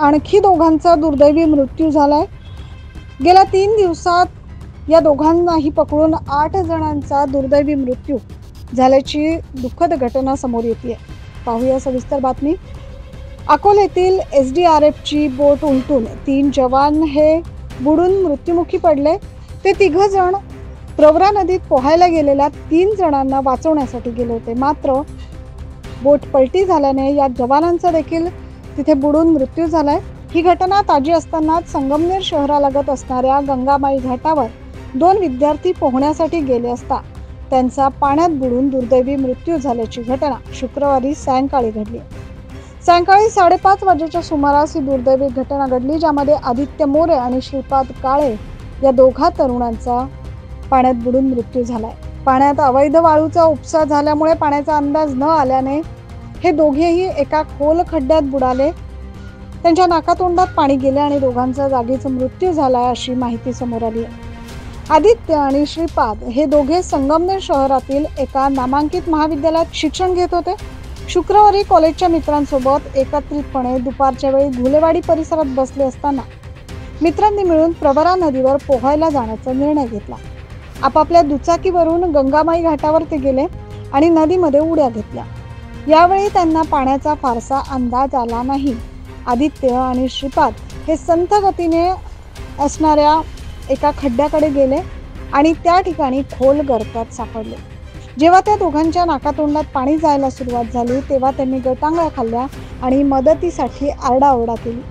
आणखी दोघांचा दुर्दैवी मृत्यू झालाय। गेल्या 3 दिवसात या दोघांनाही पकडून 8 जणांचा दुर्दैवी मृत्यू झाल्याची दुःखद घटना समोर येते। पाहूया सविस्तर बातमी। अकोल्यातील SDRFची बोट उलटून 3 जवान हे बुडून मृत्युमुखी पडले। ते 3 जण प्रवरा नदीत पोहायला गेलेल्या 3 जणांना वाचवण्यासाठी गेले होते, मात्र बोट पलटी झाल्याने या जवानांचा देखील तिथे बुडून मृत्यू झालाय। ही घटना ताजी असतानाच संगमनेर शहरालगत असणाऱ्या गंगामाई घाटावर 2 विद्यार्थी पोहण्यासाठी गेले असता त्यांचा पाण्यात बुडून दुर्दैवी मृत्यू झाल्याची घटना शुक्रवारी सायंकाळी घडली। सायंकाळी 5:30 वाजेच्या सुमारास ही दुर्दैवी घटना घडली, ज्यामध्ये आदित्य मोरे आणि श्रीपाद काळे या दोघा तरुणांचा पाण्यात बुडून मृत्यू झालाय। पाण्यात अवैध वाळूचा उपसा झाल्यामुळे पाण्याचा अंदाज न आल्याने हे दोघेही एका खोल खड्ड्यात बुडाले। त्यांच्या नाकातोंडात पाणी गेले आणि दोघांचा जागीच मृत्यू झाला अशी माहिती समोर आली आहे। आदित्य आणि श्रीपाद हे दोघे संगमनेर शहरातील एका नामांकित महाविद्यालयात शिक्षण घेत होते। शुक्रवारी कॉलेजच्या मित्रांसोबत एकत्रितपणे दुपारच्या वेळी घुलेवाडी परिसरात बसले असताना मित्रांनी मिळून प्रवरा नदीवर पोहायला जाण्याचा निर्णय घेतला। आपापल्या दुचाकीवरून गंगामाई घाटावर ते गेले आणि नदीमध्ये उड्या घेतल्या। यावेळी त्यांना पाण्याचा फारसा अंदाज आला नाही। आदित्य आणि श्रीपाद हे संथ गतीने असणाऱ्या एका खड्ड्याकडे गेले आणि त्या ठिकाणी खोल गर्तात सापडले। जेव्हा त्या दोघांच्या नाकातोंडात पाणी जायला सुरुवात झाली तेव्हा त्यांनी गटांगळ्या खाल्ल्या आणि मदतीसाठी आरडाओरडा केली,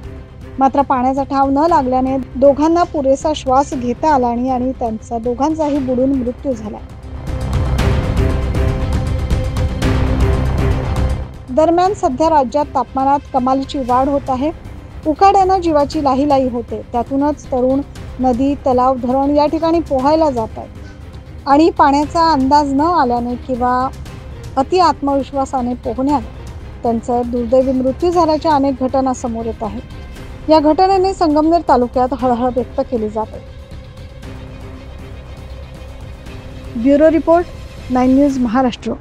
मात्र पाण्याचा ठाव न लागल्याने दोघांना पुरेसा श्वास घेता आला आणि त्यांचा दोघांचाही बुडून मृत्यू झाला। दरम्यान सध्या राज्यात तापमानात कमालीची वाढ होत आहे। उकाड्यानं जीवाची लाहीलाही होते। त्यातूनच तरुण नदी, तलाव, धरण या ठिकाणी पोहायला जात आहेत आणि पाण्याचा अंदाज न आल्याने किंवा अति आत्मविश्वासाने पोहण्यात त्यांचा दुर्दैवी मृत्यू झाल्याच्या अनेक घटना समोर येत आहेत। या घटनेने संगमनेर तालुक्यात हळहळ व्यक्त केली जाते। Bureau report 9 news Maharashtra.